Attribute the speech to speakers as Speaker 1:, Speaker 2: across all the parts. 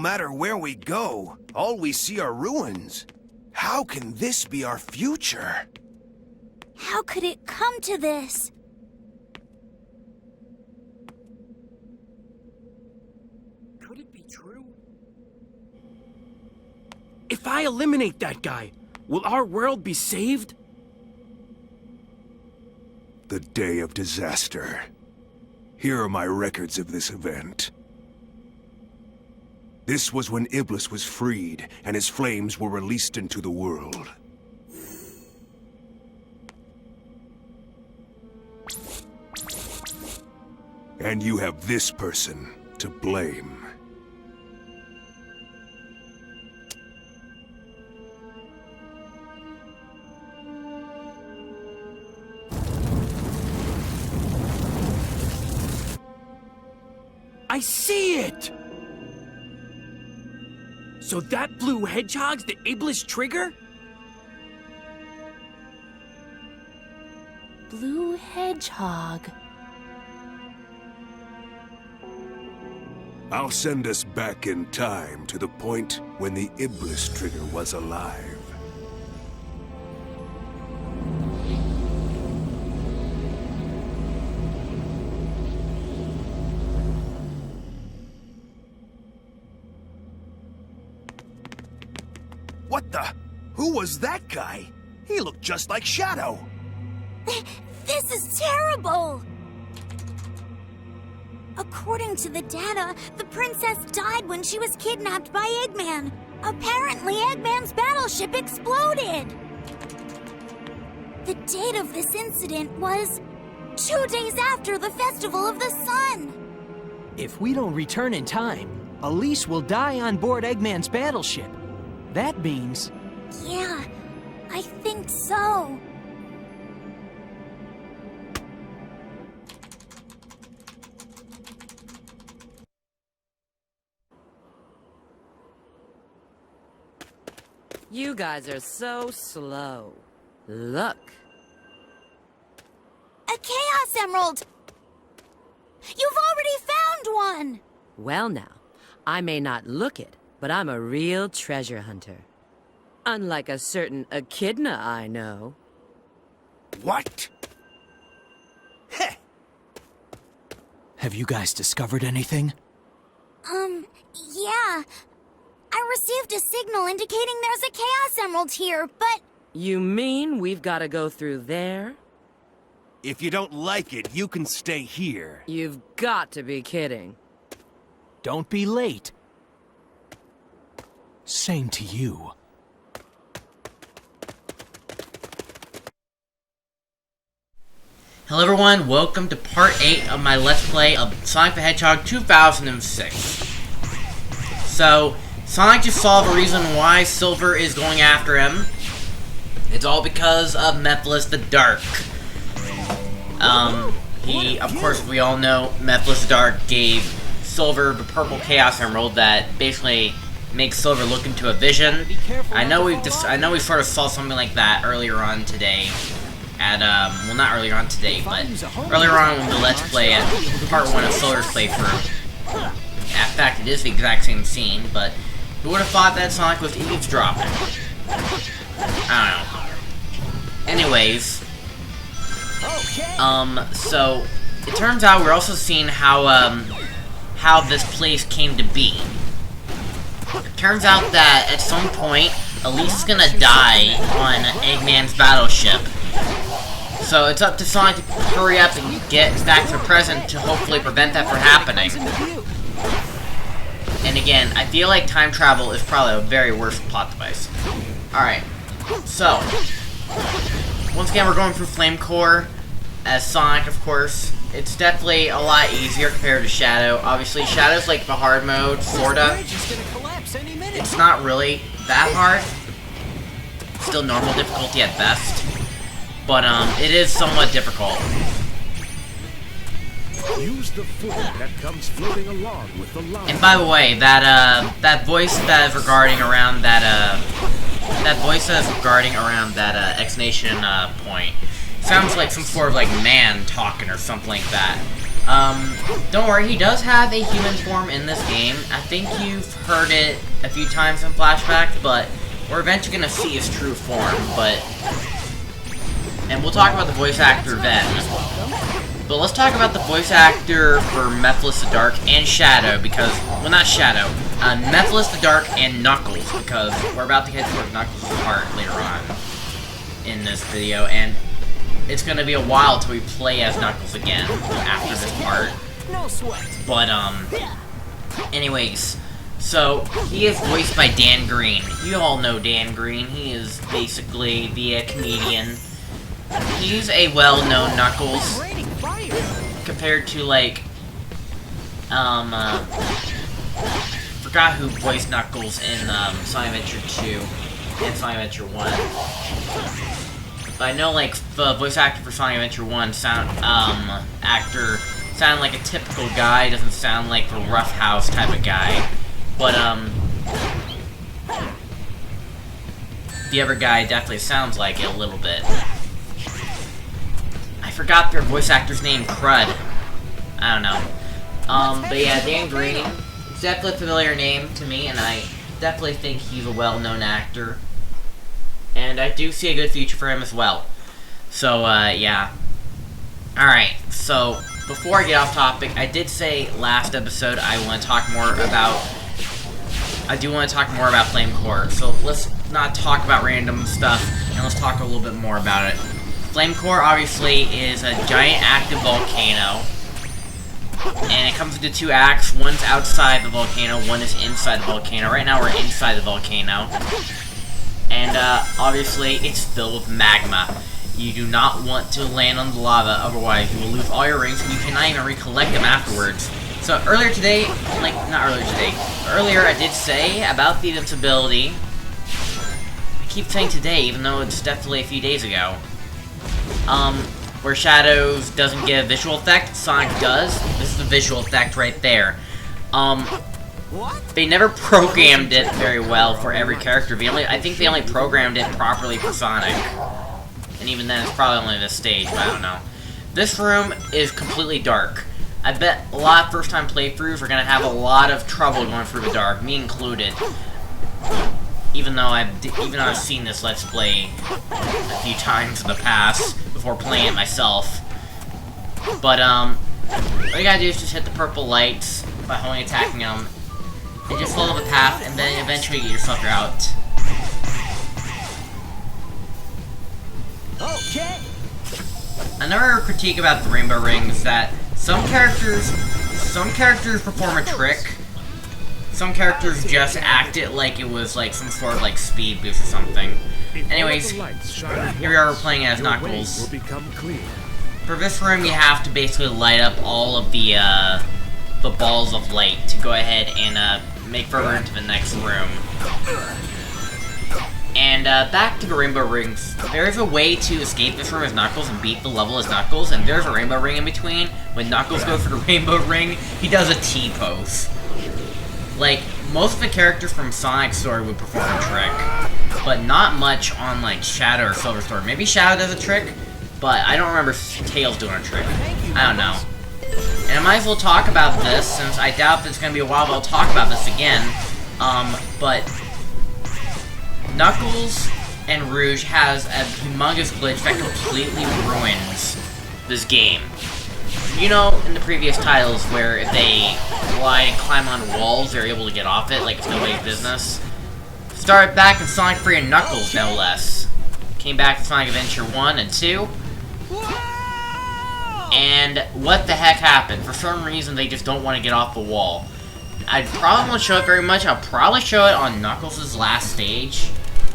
Speaker 1: matter where we go, all we see are ruins. How can this be our future?
Speaker 2: How could it come to this?
Speaker 3: Could it be true? If I eliminate that guy, will our world be saved?
Speaker 1: The day of disaster. Here are my records of this event. This was when Iblis was freed, and his flames were released into the world. And you have this person to blame.
Speaker 3: I see it! So that blue hedgehog's the Iblis trigger?
Speaker 2: Blue Hedgehog.
Speaker 1: I'll send us back in time to the point when the Iblis trigger was alive. What the? Who was that guy? He looked just like Shadow.
Speaker 2: This is terrible! According to the data, the princess died when she was kidnapped by Eggman. Apparently, Eggman's battleship exploded! The date of this incident was 2 days after the Festival of the Sun!
Speaker 4: If we don't return in time, Elise will die on board Eggman's battleship. That means...
Speaker 2: Yeah, I think so.
Speaker 5: You guys are so slow. Look.
Speaker 2: A Chaos Emerald! You've already found one!
Speaker 5: Well now, I may not look it, but I'm a real treasure hunter. Unlike a certain echidna I know.
Speaker 1: What? Heh!
Speaker 4: Have you guys discovered anything?
Speaker 2: Yeah. I received a signal indicating there's a Chaos Emerald here, but...
Speaker 5: You mean we've got to go through there?
Speaker 1: If you don't like it, you can stay here.
Speaker 5: You've got to be kidding.
Speaker 4: Don't be late. Same to you.
Speaker 6: Hello everyone, welcome to part 8 of my Let's Play of Sonic the Hedgehog 2006. So, Sonic just saw the reason why Silver is going after him. It's all because of Mephiles the Dark. Of course, we all know Mephiles the Dark gave Silver the purple Chaos Emerald that basically makes Silver look into a vision. I know we sort of saw something like that earlier on today. Well, not earlier on today, but earlier on when the Let's Play at part 1 of Silver's playthrough. In fact, it is the exact same scene, but who would have thought that Sonic was eavesdropping? I don't know. Anyways, so it turns out we're also seeing how this place came to be. It turns out that at some point, Elise is gonna die on Eggman's battleship. So it's up to Sonic to hurry up and get back to the present to hopefully prevent that from happening. And again, I feel like time travel is probably a very worst plot device. Alright, so once again we're going through Flame Core as Sonic, of course. It's definitely a lot easier compared to Shadow. Obviously, Shadow's like the hard mode, sorta. It's not really that hard. Still normal difficulty at best. But, it is somewhat difficult.
Speaker 7: Use the fluid that comes floating along with the lava.
Speaker 6: And by the way, that voice that is regarding around that X Nation, point sounds like some sort of, like, man talking or something like that. Don't worry, he does have a human form in this game. I think you've heard it a few times in flashbacks, but we're eventually gonna see his true form, and we'll talk about the voice actor then. But let's talk about the voice actor for Mephiles the Dark and Shadow, because, well, not Shadow, Mephiles the Dark and Knuckles, because we're about to get towards Knuckles' part later on in this video, and it's gonna be a while till we play as Knuckles again after this part.
Speaker 4: No sweat.
Speaker 6: But, anyways, so he is voiced by Dan Green. You all know Dan Green. He is basically the comedian. He's a well-known Knuckles compared to, like, forgot who voiced Knuckles in Sonic Adventure 2 and Sonic Adventure 1. But I know, like, the voice actor for Sonic Adventure 1 actor sounded like a typical guy, doesn't sound like the rough house type of guy. But, the other guy definitely sounds like it a little bit. I forgot their voice actor's name, Crud. I don't know. But yeah, Dan Green, it's definitely a familiar name to me, and I definitely think he's a well-known actor. And I do see a good future for him as well. So, yeah. Alright, so, before I get off topic, I did say last episode I want to talk more about... I do want to talk more about Flame Core, so let's not talk about random stuff, and let's talk a little bit more about it. Flame Core, obviously, is a giant active volcano. And it comes into two acts. One's outside the volcano, one is inside the volcano. Right now we're inside the volcano. And, obviously, it's filled with magma. You do not want to land on the lava, otherwise you will lose all your rings, and you cannot even recollect them afterwards. So, earlier today, earlier I did say about the invincibility. I keep saying today, even though it's definitely a few days ago. Where Shadows doesn't get a visual effect, Sonic does. This is the visual effect right there. They never programmed it very well for every character. I think they only programmed it properly for Sonic. And even then, it's probably only this stage, but I don't know. This room is completely dark. I bet a lot of first-time playthroughs are gonna have a lot of trouble going through the dark, me included. Even though I've seen this Let's Play a few times in the past before playing it myself. But, all you gotta do is just hit the purple lights by only attacking them. And just follow the path, and then eventually get yourself out.
Speaker 4: Okay.
Speaker 6: Another critique about the Rainbow Ring is that some characters perform a trick. Some characters just act it like it was like some sort of like speed boost or something. Anyways, here we are playing as Knuckles. For this room, you have to basically light up all of the balls of light to go ahead and make further into the next room. And back to the Rainbow Rings. There's a way to escape this room as Knuckles and beat the level as Knuckles, and there's a Rainbow Ring in between. When Knuckles goes for the Rainbow Ring, he does a T-pose. Like, most of the characters from Sonic's story would perform a trick, but not much on, like, Shadow or Silver's story. Maybe Shadow does a trick, but I don't remember Tails doing a trick. I don't know. And I might as well talk about this, since I doubt it's going to be a while, but I'll talk about this again. But Knuckles and Rouge has a humongous glitch that completely ruins this game. You know, in the previous titles, where if they glide and climb on walls, they're able to get off it like it's nobody's business. Started back in Sonic 3 and Knuckles, no less. Came back to Sonic Adventure 1 and 2. And what the heck happened? For some reason, they just don't want to get off the wall. I probably won't show it very much. I'll probably show it on Knuckles' last stage,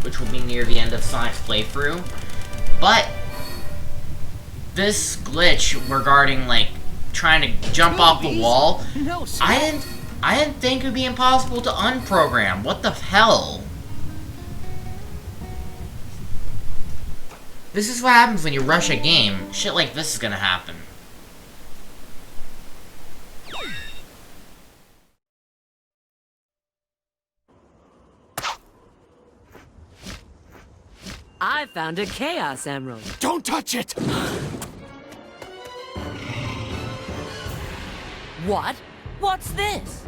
Speaker 6: which will be near the end of Sonic's playthrough. But this glitch regarding, like, trying to jump off the wall, I didn't think it would be impossible to unprogram. What the hell? This is what happens when you rush a game. Shit like this is gonna happen.
Speaker 5: I found a Chaos Emerald.
Speaker 1: Don't touch it!
Speaker 5: What? What's this?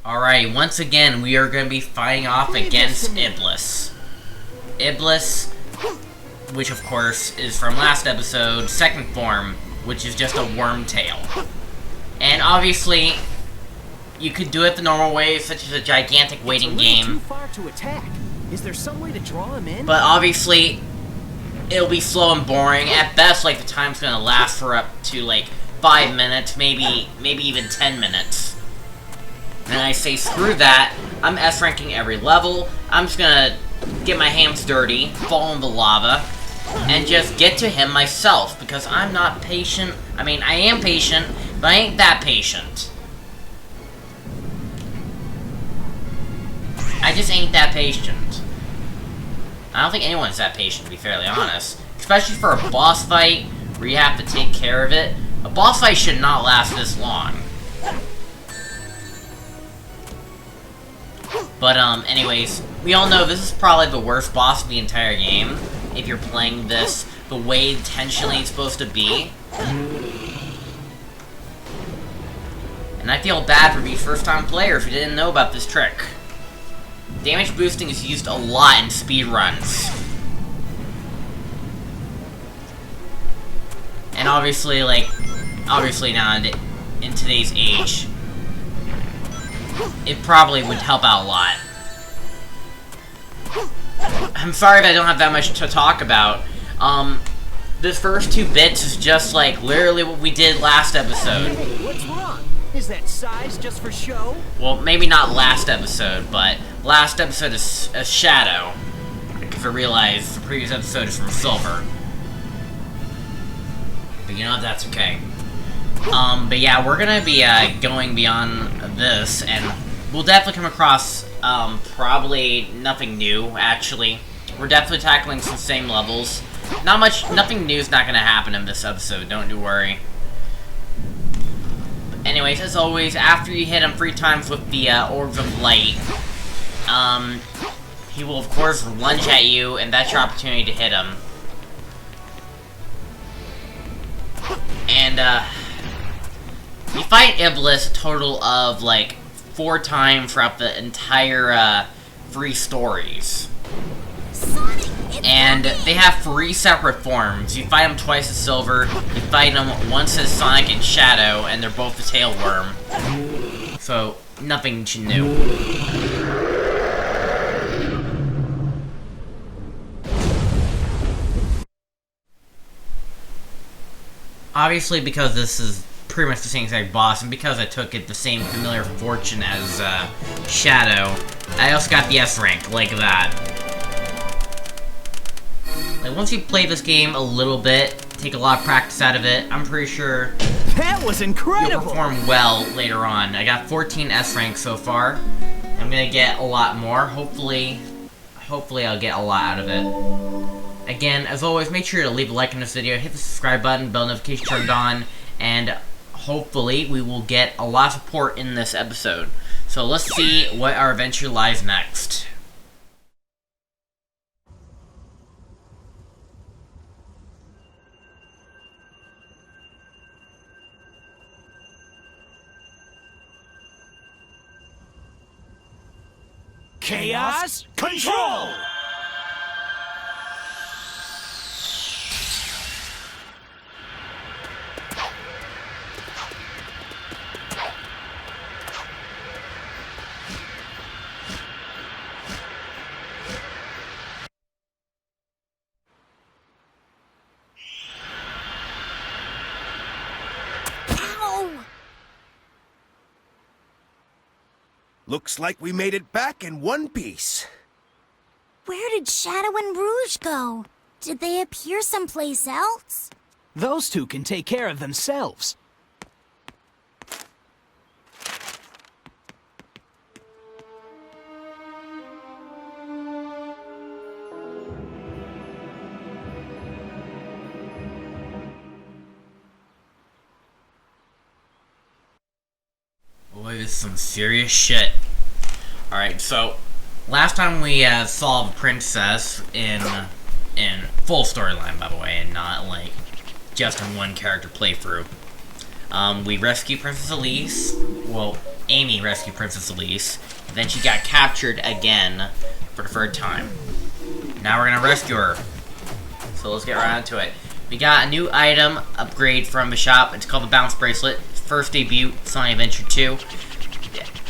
Speaker 6: Alright, once again, we are going to be fighting off against Iblis. Iblis, which of course is from last episode, second form, which is just a worm tail. And obviously, you could do it the normal way, such as a gigantic waiting game.
Speaker 4: Too far to attack. Is there some way to draw him in?
Speaker 6: But obviously, it'll be slow and boring. At best, like, the time's going to last for up to, like, 5 minutes, maybe even 10 minutes. And I say, screw that, I'm S-ranking every level, I'm just gonna get my hands dirty, fall in the lava, and just get to him myself, because I'm not patient. I mean, I am patient, but I ain't that patient. I just ain't that patient. I don't think anyone's that patient, to be fairly honest. Especially for a boss fight, where you have to take care of it. A boss fight should not last this long. But, anyways, we all know this is probably the worst boss of the entire game, if you're playing this the way intentionally it's supposed to be. And I feel bad for these first-time players who didn't know about this trick. Damage boosting is used a lot in speedruns. And obviously now in today's age, it probably would help out a lot. I'm sorry that I don't have that much to talk about. This first 2 bits is just like literally what we did last episode.
Speaker 4: Hey, what's wrong? Is that size just for show?
Speaker 6: Well, maybe not last episode, but last episode is a Shadow. Because I realized the previous episode is from Silver. But you know what, that's okay. But yeah, we're gonna be, going beyond this, and we'll definitely come across, probably nothing new, actually. We're definitely tackling some same levels. Nothing new is not gonna happen in this episode, don't you worry. But anyways, as always, after you hit him 3 times with the, Orbs of Light, he will, of course, lunge at you, and that's your opportunity to hit him. And, you fight Iblis a total of, like, 4 times throughout the entire, 3 stories. And they have 3 separate forms. You fight them twice as Silver, you fight them once as Sonic and Shadow, and they're both the Tailworm. So, nothing new. Obviously, because this is pretty much the same exact boss, and because I took it the same familiar fortune as Shadow, I also got the S rank, like that. Like, once you play this game a little bit, take a lot of practice out of it, I'm pretty sure
Speaker 4: that was incredible.
Speaker 6: You'll perform well later on. I got 14 S ranks so far. I'm gonna get a lot more. Hopefully I'll get a lot out of it. Again, as always, make sure to leave a like on this video, hit the subscribe button, bell notification turned on, and hopefully we will get a lot of support in this episode. So let's see what our adventure lies next.
Speaker 4: Chaos Control!
Speaker 1: Looks like we made it back in one piece.
Speaker 2: Where did Shadow and Rouge go? Did they appear someplace else?
Speaker 4: Those 2 can take care of themselves.
Speaker 6: some serious shit. Alright, so last time we saw the princess in full storyline, by the way, and not like just in one character playthrough. We rescued Princess Elise. Well, Amy rescued Princess Elise. And then she got captured again for the third time. Now we're gonna rescue her. So let's get right into it. We got a new item upgrade from the shop. It's called the Bounce Bracelet. First debut, Sonic Adventure 2.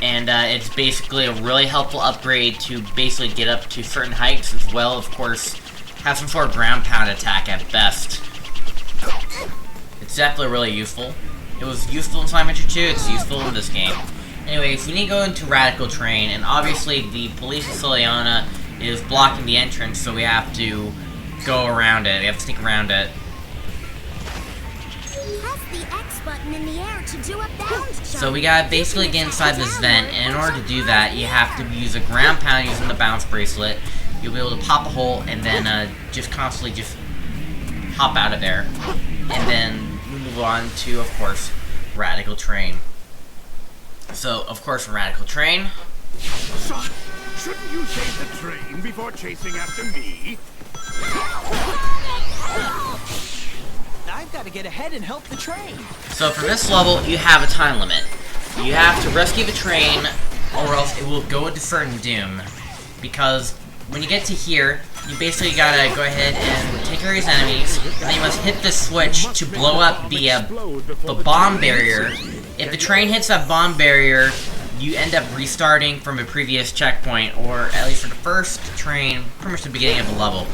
Speaker 6: And it's basically a really helpful upgrade to basically get up to certain heights, as well, of course, have some sort of ground pound attack at best. It's definitely really useful. It was useful in Sonic Adventure 2, it's useful in this game. Anyways, we need to go into Radical Terrain, and obviously the police of Soliana is blocking the entrance, so we have to go around it. We have to sneak around it.
Speaker 2: Press the X button in the air to do a bound jump.
Speaker 6: So we gotta basically get inside this vent, and in order to do that, you have to use a ground pound using the bounce bracelet. You'll be able to pop a hole, and then just constantly just hop out of there. And then move on to, of course, Radical Terrain. So, of course, from Radical Terrain.
Speaker 7: Son, shouldn't you save the train before chasing after me?
Speaker 4: I've got to get ahead and help the train.
Speaker 6: So for this level, you have a time limit. You have to rescue the train, or else it will go into certain doom. Because when you get to here, you basically gotta go ahead and take care of these enemies, and then you must hit this switch to blow up the bomb barrier. If the train hits that bomb barrier, you end up restarting from a previous checkpoint, or at least for the first train, pretty much the beginning of the level.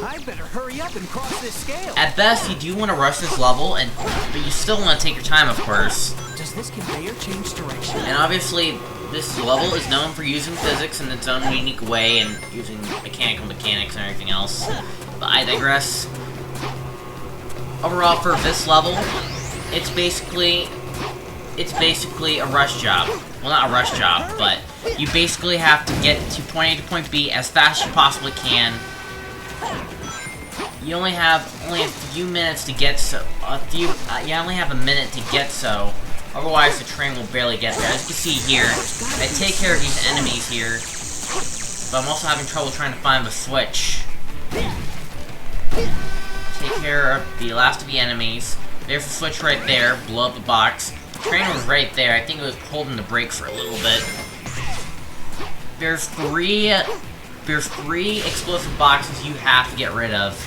Speaker 4: I better hurry up and cross this scale.
Speaker 6: At best, you do want to rush this level, but you still want to take your time, of course.
Speaker 4: Does this conveyor change direction?
Speaker 6: And obviously, this level is known for using physics in its own unique way and using mechanical mechanics and everything else. But I digress. Overall, for this level, it's basically a rush job. Well, not a rush job, but you basically have to get to point A to point B as fast as you possibly can. You only have a few minutes to get so. You only have a minute to get so. Otherwise, the train will barely get there. As you can see here, I take care of these enemies here, but I'm also having trouble trying to find the switch. Take care of the last of the enemies. There's the switch right there. Blow up the box. The train was right there. I think it was holding the brake for a little bit. There's three explosive boxes you have to get rid of.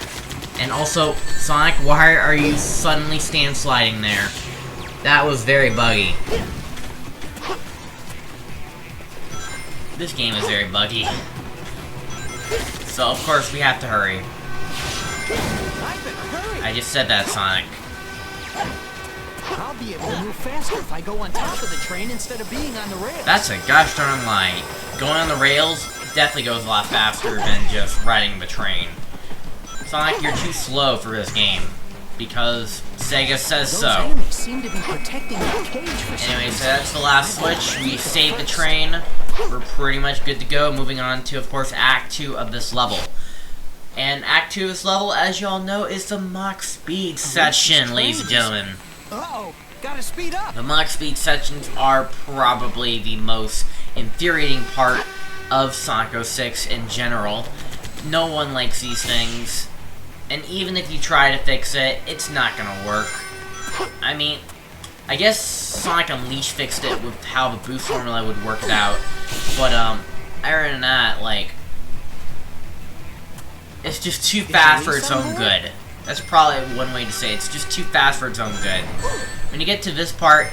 Speaker 6: And also, Sonic, why are you suddenly stand sliding there? That was very buggy. This game is very buggy. So, of course, we have to hurry. I just said that, Sonic.
Speaker 4: I'll be able to move faster if I go on top of the train instead of being on the rails.
Speaker 6: That's a gosh darn lie. Going on the rails definitely goes a lot faster than just riding the train. Sonic, you're too slow for this game. Because Sega says so.
Speaker 4: Enemies seem to be protecting the cage for some
Speaker 6: Anyway,
Speaker 4: reason.
Speaker 6: so that's the last switch. We saved the train. We're pretty much good to go. Moving on to, of course, Act 2 of this level. And Act 2 of this level, as you all know, is the Mach Speed section, ladies and gentlemen.
Speaker 4: Uh-oh, gotta speed up.
Speaker 6: The Mach Speed sections are probably the most infuriating part of Sonic 06 in general. No one likes these things. And even if you try to fix it, it's not gonna work. I mean, I guess Sonic Unleashed fixed it with how the boost formula would work it out. But, other than that, like, it's just too fast for its own good. That's probably one way to say it. It's just too fast for its own good. When you get to this part,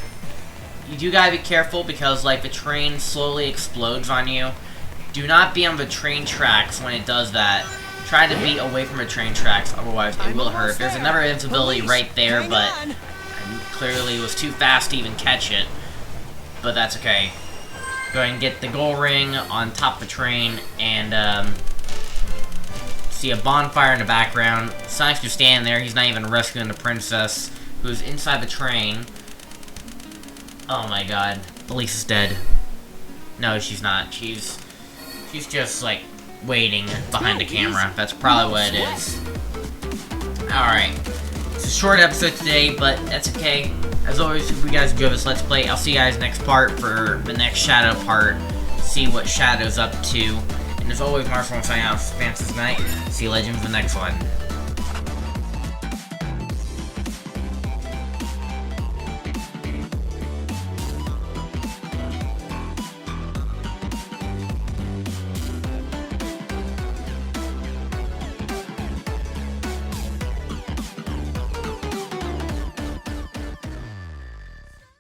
Speaker 6: you do gotta be careful because, like, the train slowly explodes on you. Do not be on the train tracks when it does that. Try to be away from the train tracks, otherwise it will hurt. There's another invincibility right there, but I clearly was too fast to even catch it. But that's okay. Go ahead and get the gold ring on top of the train, and see a bonfire in the background. Sonic's just standing there. He's not even rescuing the princess, who's inside the train. Oh my god. Elise is dead. No, she's not. She's just, like, waiting behind the camera. That's probably what it is. Alright. It's a short episode today, but that's okay. As always, if you guys enjoy this Let's Play, I'll see you guys next part for the next Shadow part. See what Shadow's up to. And as always, Marshall signing out for Fancy's Night. See you legends in the next one.